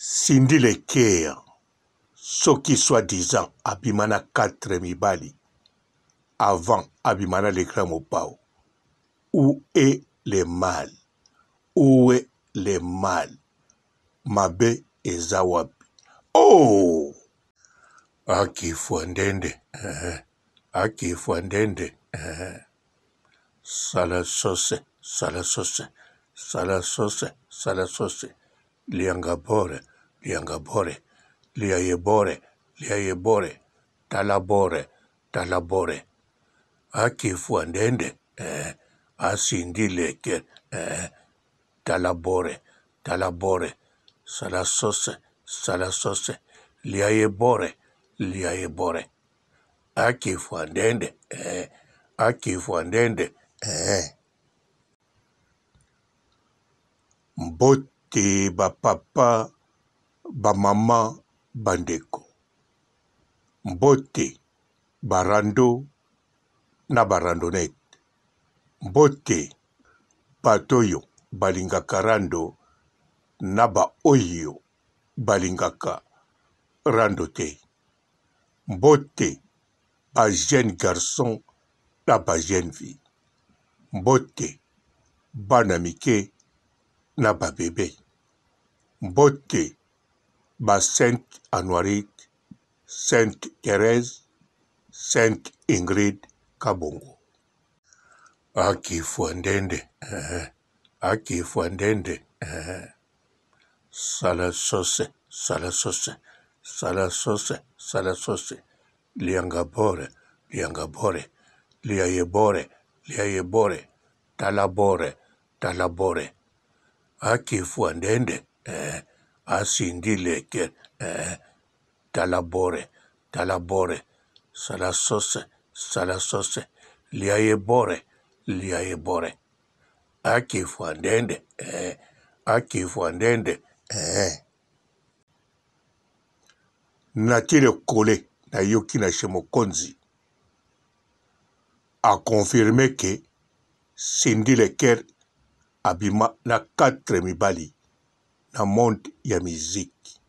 Cindy Leker, soki soi-disant abimana 4 mibali, avant abimana l'écran mopao. Où est le mal? Où est le mal? Mabe ezawapi. Oh! Akifuandende. Akifuandende. Sala sauce, sala sauce, sala sauce, sala sauce. Liangabore, liangabore, liayebore, liayebore, talabore, talabore. Akifuandende. Cindy Leker. Talabore, talabore, sala sauce, liayebore, liayebore. Akifuandende, akifuandende, Mbote ba papa, ba mama, bandeko. Mbote barando na barandonete. Mbote batoyo balingaka rando na ba oyo balingaka rando te. Mbote ba jeune garçon na ba jeune fille. Mbote bana mike na ba bébé. Mbote ba Sainte Anoirite, Sainte Thérèse, Sainte Ingrid Kabongo. Akifuandende, akifuandende. Sala sauce, sala sauce, sala sauce, sala sauce. Liangabore, liangabore, liayebore, liayebore, talabore, talabore. Akifuandende, Cindy Leker, talabore, talabore, sala sauce, liayebore, liayebore. Akifuandende, akifuandende. Natile Kole na yoki na Shemokonzi a confirmé que Cindy Leker abima na 4 mibali na monde ya musique,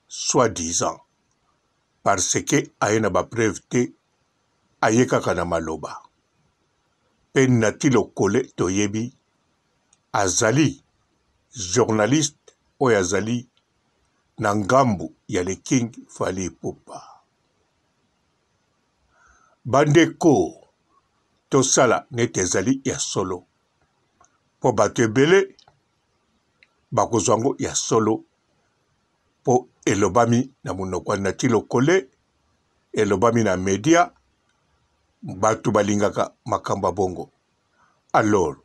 soi-disant, parce que aye na ba preuve te, aye kaka na maloba. Pe Natile Kole toyebi azali journaliste oyo azali na ngambu ya le King Fally Ipupa. Bandeko tosala nete ezali ya solo. Po bato ebele bakozwango ya solo po elobami na monoko ya Natile Kole, elobami na media, bato balingaka makambo bongo. Alors,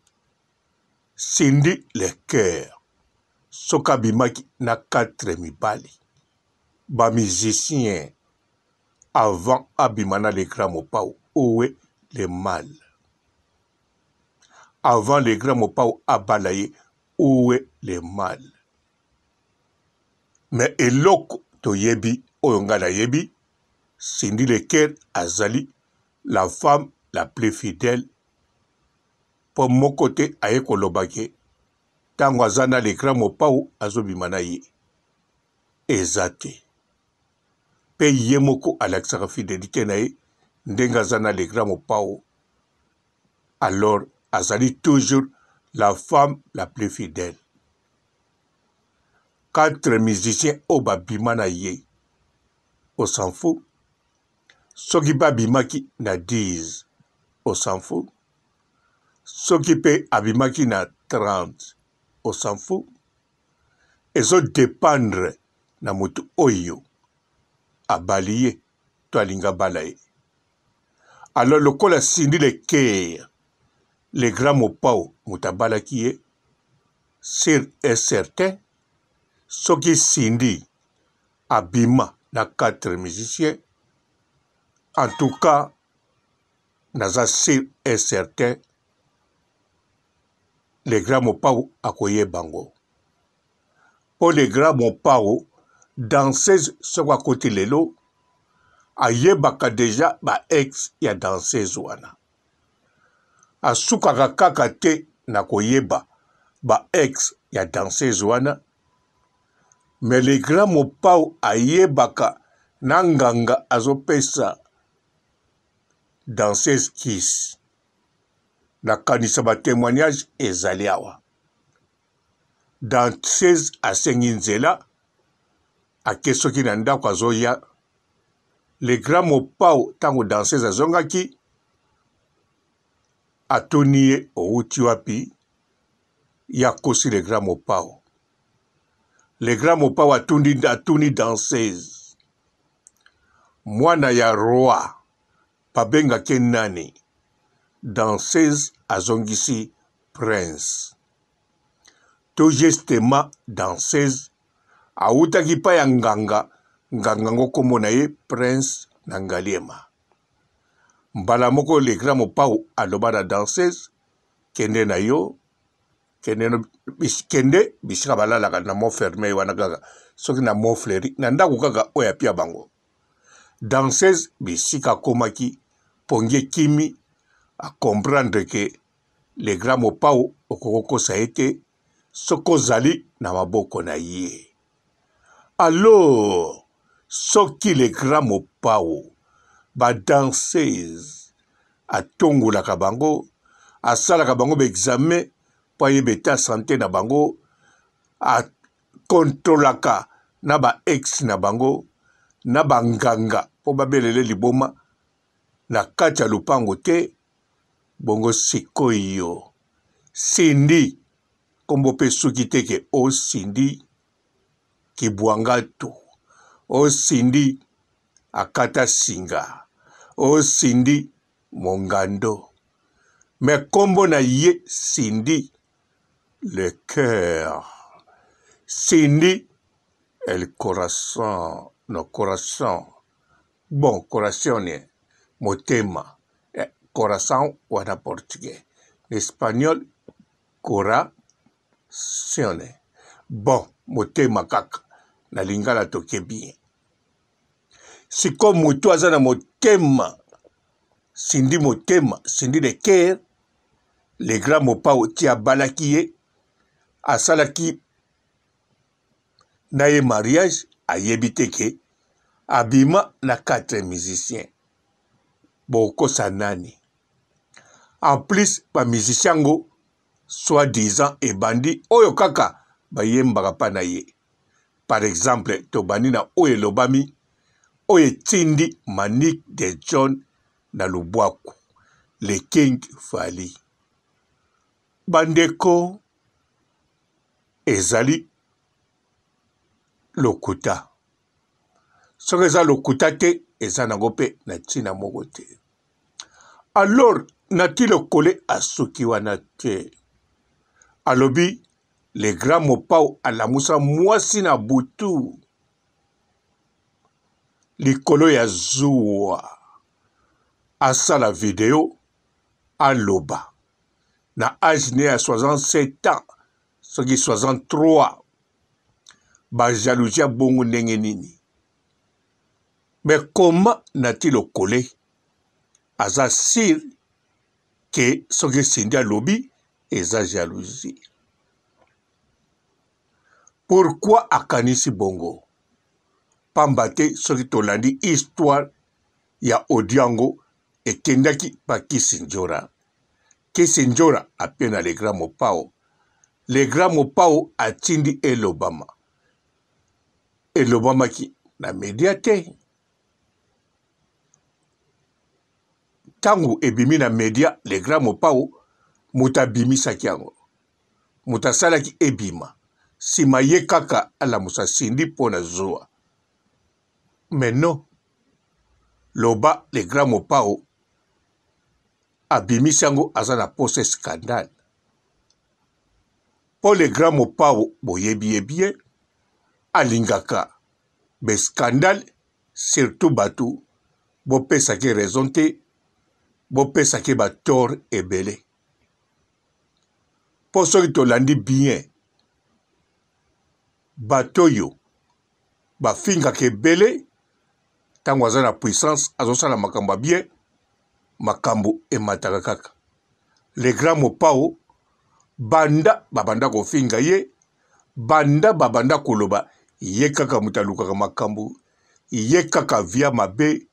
Cindy Leker soka bimaki na 4 mibali, ba musicien avant abimana l'écran mopao. Où est le mal? Avant l'écran mopao abalaye, où est le mal? Mais eloko toyebi oyongana yebi, Cindy Leker azali la femme la plus fidèle. Pour mon côté aye kolobake tango azana l'écran mopao azobimana ye ezate. Pe ye moko alakisaka fidélité na ye ndenge azana l'écran mopao. Alors azali toujours la femme la plus fidèle. 4 musiciens au babimana ye, on s'en fout. Soki babimaki na 10, on s'en fout. Soki pe abimaki na 30, on s'en fout. Ezo dépendre na mutu oyo abaliye to alinga balaye. Alors lokola Cindy Leker, le grand mopao mutabalaki ye, sûr et certain, soki Cindy abima na 4 musiciens, en tout cas, naza sûr et certain, le grand mopao akoye bango. Pour le grand mopao, danseuse soka koti lelo, ayebaka deja ba ex ya danseuse wana. Asukaka kaka te na koyeba ba ex ya danseuse wana, Mais le grand Mopao ayebaka nanganga azopesa danseuse Kiss. Nakanisa ba témoignage ezali awa. Danseuse asengi nzela akesoki na ndako azoya. Le grand Mopao tango danseuse azongaki atuni ye outi wapi yakosi le grand Mopao. Le grand Mopao atuni danseuse. Mwana ya roi babengaki nani? Danseuse azongisi prince. Tout justement danseuse autaki pa ya nganga ngo komona ye prince na Ngaliema. Mbala moko le grand Mopao aloba na danseuse kende na yo kende bisika balalaka na mo fermé wana kaka soki na mo fleuri na ndako kaka oya pia bango. Danseuse bisika komaki pongie kimi a comprendre que le grand Mopao okoko sa ete soko zali na maboko na ye. Alors soki le grand Mopao ba danseuse atongolaka bango asalaka bango ba examen po yebeta santé na bango a kontrolaka na ba ex na bango na banganga po babelele liboma na kati ya lupango te. Bongo sikoyo Cindy kombo pe suki teke o Cindy Kibwangatu, o Cindy akata singa, o Cindy Mongando. Mais kombo na ye Cindy le cœur, Cindy el corazon, no corazon. Bon, corazon motema. Corazon wana portugais. Espagnol, corazione. Bon, motema kaka. Na lingala toke bien. Siko mutu azana motema. Cindy motema. Cindy de cœur. Le grand Mopao tia balakiye. Asalaki na ye mariage. Ayebiteke. Abima na 4 musiciens. Boko sanani. En plus, ba musicien go soi-disant et bandi oyo kaka ba yembaka pa na ye. Par exemple, to bandi na oyo lobami oyo tindi Manique de John na Lubwaku, le King Fally. Bandeko ezali lokuta. Soki eza lokuta te eza nango pe na ntina moko te. Alors nati lokole asoki wana te. Alobi le grand Mopao alamusa mwasi na butu. Likolo ya zuwa. Asala video aloba. Na âge ne ya 67 ans. Soki 63. Ba jalousia bongo ndenge nini. Mais comment nati lokole aza sir que soki Cindy alobi eza jalousie. Pourquoi akanisi bongo? Pambate soki tolandi histoire ya Odiango ekendaki pa Kisinjora. Kisinjora apena le grand Mopao. Le grand Mopao atindi elobama. Elobama ki na mediate. Tangu ebimi na media le grand Mopao muta bimisaki yango. Muta salaki ebima. Sima ye kaka ala musa Cindy pona zoa. Mais non. Loba le grand Mopao abimisi yango aza na pose scandale. Po le grand Mopao boyebi bien alingaka be scandale surtout batu bo pesaki raison te bo pesaki ba tort ebele. Po soki tolandi bien batoyo bafingaka ebele tango aza na puissance azosala makambo bien makambo emataka kaka. Le grand Mopao banda babanda kofinga ye banda babanda koloba ye kaka mutu alukaka makambo, ye kaka via mabe,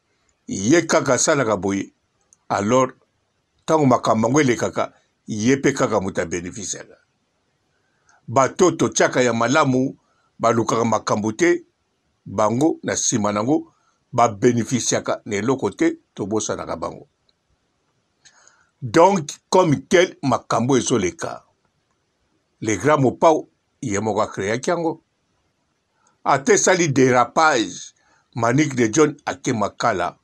ye kaka asalaka boye, alors ntango makambo yango elekaka ye mpe kaka mutu abénéficiaka. Bato totiaka ya malamu balukaka makambo te, bango na nsima nango babénéficiaka na eloko te, tobosanaka bango. Donc comme tel makambo ezoleka, le grand Mopao ye moko akreaki yango. Ate sali dérapage Manick de John ake makala,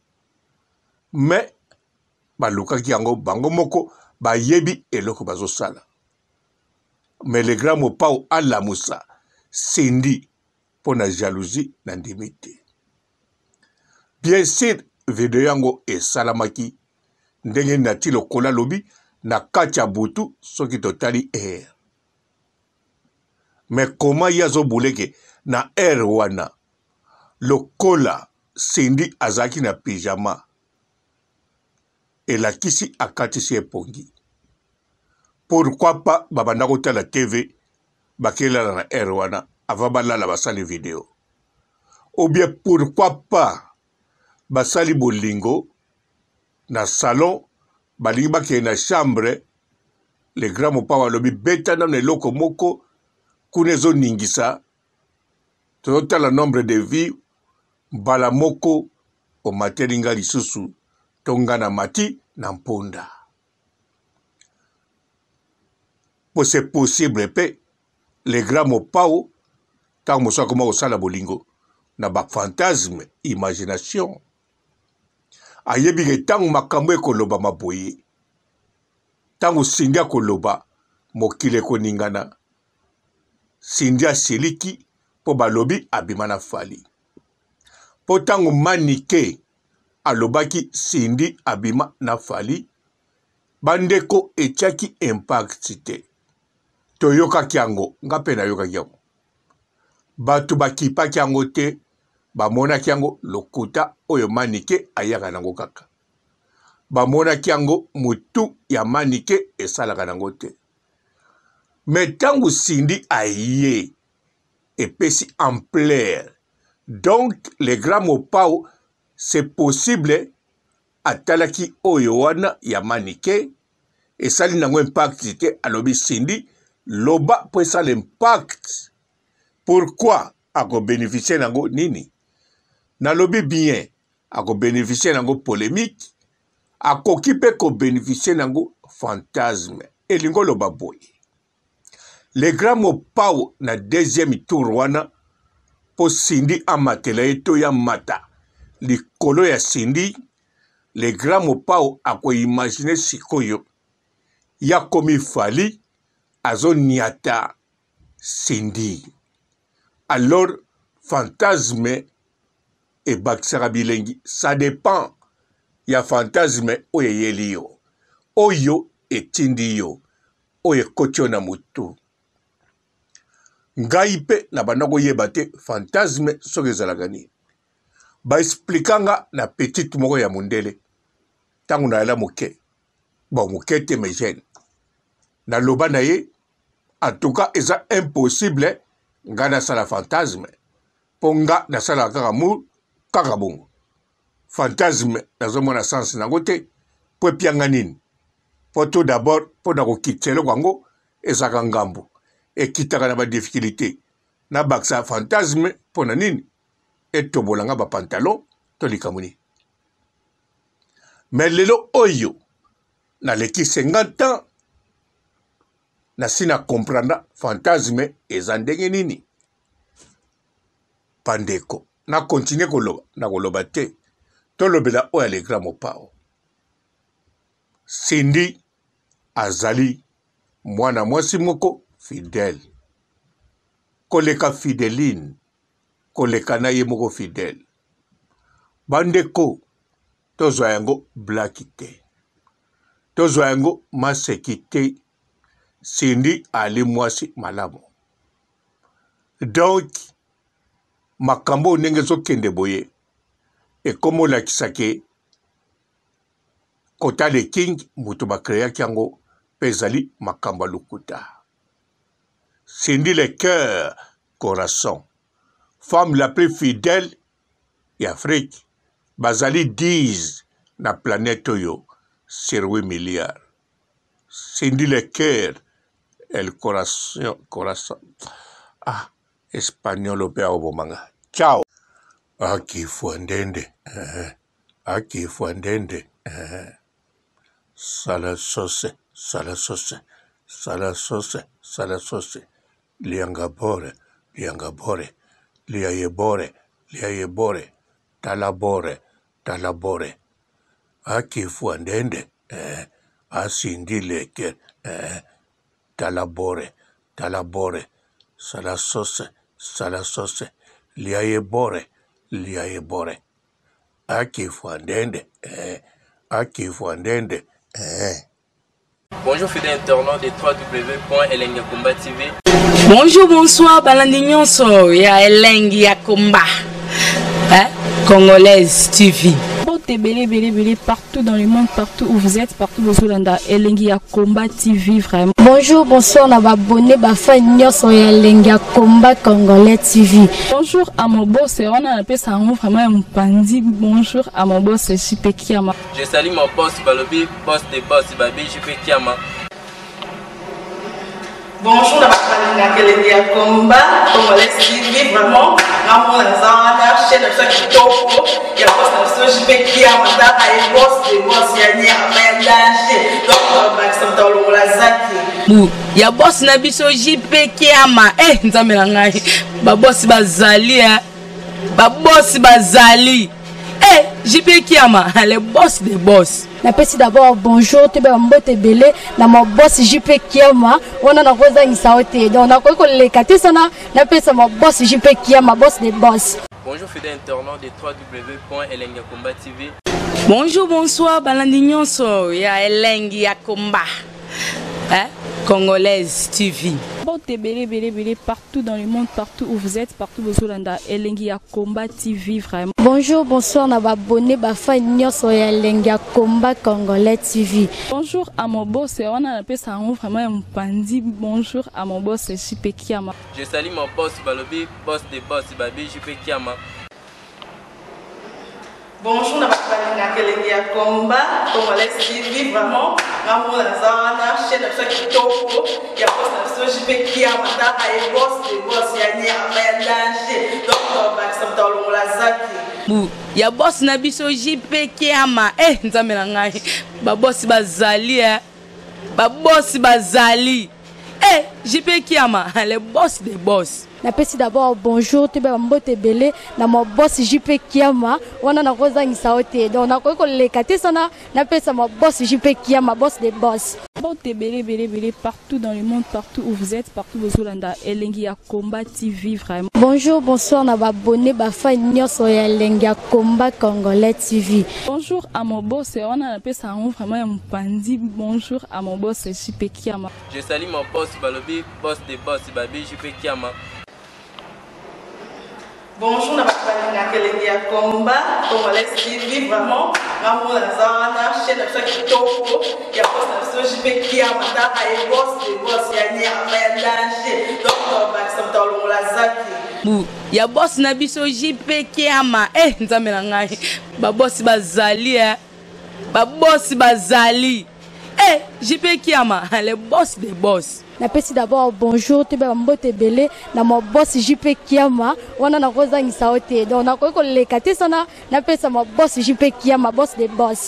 mais balukaki yango bango moko bayebi eloko bazosala. Mais le grand Mopao alamusa Cindy pona jalousie na ndimi te. Bien sûr video yango esalamaki ndenge nati lokola lobi na kati ya butu soki totali air. Mais comment yazo buleke na air wana lokola Cindy azaki na pyjama elakisi akatisi epongi. Pourquoi pas babanda kotala TV bakelala na air wana avant balala basali video? Ou bien pourquoi pas basali bolingo na salon balingi bakeye na chambre, le grand Mopao alobi beta na eloko moko kuna ezoningisa tozotala nombre de vie mbala moko omateli nga lisusu tonga na mati na mponda. Po c'est possible pe le grand Mopao tango mosu akoma kosala bolingo na bafantasme imagination ayebi ke tango makambo ekoloba maboye, tango Cindy akoloba mokili ekoningana, Cindy asiliki po balobi abima na fali. Po tango Manike alobaki Cindy abima na fali, bandeko etiaki impact te. Toyokaki yango, nga pe nayokaki yango. Batu bakipaki yango te, bamonaki yango lokuta oyo Manike ayaka nango kaka. Bamonaki yango mutu ya Manike esalaka nango te. Mais tango Cindy aye epesi ampleur, donc le grand Mopao c'est possible atalaki oyo wana ya Manike esali nango impact te, alobi Cindy loba po esala impact. Pourquoi ako bénéficier nango nini? Nalobi bien ako bénéficier nango polémique, akoki pe ko bénéficier nango fantasme. Elingo loba boye. Le grand Mopao na deuxième tour wana po Cindy amatela eto ya mata likolo ya Cindy, le grand Mopao ako imaginer sikoyo ya komi fali azo niata Cindy. Alors fantasme et bakisaka bilengi, ça dépend ya fantasme oyo eyeli yo, oyo etindi yo, oyo ekoti yo na mutu. Ngai pe na banda koyeba te fantasme soki ezalaka nini. Ba explikanga na petite moko ya mundele tango nayala moke, bon moke te me jeune, na loba na ye en tout cas eza impossible nga nasala fantasme po nga nasala kaka bongo. Fantasme nazomona sens nango te po epianga nini. Po tout d'abord po na kokitisa eloko yango ezaka ngambo ekitaka na badifficulté na bakisa fantasme po na nini etobolanga bapantalon to likambo nini. Mais lelo oyo naleki 50 ans nasi na comprendre fantasme eza ndenge nini. Pandeko na continue koloba na koloba te, tolobela oyo le grand Mopao. Cindy azali mwana mwasi moko fidèle, koleka Fideline, koleka na ye moko fidèle. Bandeko tozwa yango blaki te, tozwa yango maseki te. Cindy ali mwasi malamu. Donc makambo ndenge zokende boye ekomo lakisake kota le king mutu bakreaki yango pezali makambo lukuta. Cindy le cœur, corazon, femme la plus fidèle et Afrique. Bazali 10 na planète Oyo sur 8 milliards. Cindy le cœur, el corazón. Ah, espagnol au père Obomanga. Ciao. Aki fuandende. Aki fuandende. Sala sauce. Liangabore. Liayebore. Talabore. Aki fuandende. Asindi leke. Talabore. Sala sauce. Liayebore. Aki fuandende. Bonjour fidèles internautes de www.elengiakomba TV. Bonjour, bonsoir, balandi nyonso ya Elengi ya Komba, Congolaise TV. Belé partout dans le monde, partout où vous êtes, partout où vous êtes, Elengi ya Komba TV vraiment. Bonjour, bonsoir, on va abonner fan nyonso ya Elengi ya Komba Congolais TV. Bonjour à mon boss, on a appelé ça vraiment un pandi. Bonjour à mon boss, JP Kiama. Je salue mon boss Balobi, boss des boss Babi, JP Kiama. Bonjour, la Elengi ya Komba Congolais TV vraiment. Ramon Lazana, chaîne de ceux qui topo, il y a boss de JP Kiama, et boss des boss, il y a un danger. Donc, on va accepter le Lazaki. Ya boss na biso JP Kiama, nzamela ngai. Ba boss bazali, JP Kiama, le boss des boss. Napesi d'abord bonjour, tu peux mbote belé, na mon boss JP Kiama, on a rosa insaote. Donc, on a quoi les katisana, napesi mon boss JP Kiama, boss des boss. Bonjour fidèles internautes de www.elengiakomba TV. Bonjour, bonsoir, balandi nyonso ya Elengi ya Komba, Congolaise TV. Belé partout dans le monde, partout où vous êtes, partout où vous êtes, Elengi ya Komba TV vraiment. Bonjour, bonsoir, on va abonner fan nyonso ya Elengi ya Komba Congolais TV. Bonjour à mon boss, on a appelé ça vraiment un pandi. Bonjour à mon boss, JP Kiama. Je salue mon boss Balobi, boss des boss Babi, JP Kiama. Bonjour, la Elengi ya Komba Congolais TV vraiment. Ramon Lazana, chaîne de ceux qui topo, il y a boss de JP Kiama, et boss des boss, il y a un danger. Donc, on va accepter le Lazaki. Ya boss na biso JP Kiama, nzamela ngai. Ba boss bazali. JP Kiama, le boss des boss. Napesi d'abord bonjour, tu peux mbote belé, na mon boss JP Kiama, on a rosa insaote. Donc, on a quoi les katisana, napesi mon boss JP Kiama, boss des boss. Belé partout dans le monde, partout où vous êtes, partout où vous êtes, Elengi ya Komba TV vraiment. Bonjour, bonsoir, on va abonner fan nyonso ya Elengi ya Komba Congolais TV. Bonjour à mon boss, on a appelé ça vraiment un pandi. Bonjour à mon boss, JP Kiama. Je salue mon boss Balobi, boss des boss Babi, JP Kiama. Bonjour, la Elengi ya Komba Congolais TV vraiment. Ramon Lazana, chaîne de ceux qui topo, il y a boss de JP Kiama, et boss des boss, il y a un danger. Donc, on va accepter le Lazaki. Ya boss na biso JP Kiama, nzamela ngai. Ba boss bazali. JP Kiama, le boss des boss. Napesi d'abord bonjour, tu peux mbote belé, na mon boss JP Kiama, on a rosa insaote. Donc, on a quoi les katisana, napesi mon boss JP Kiama, boss des boss.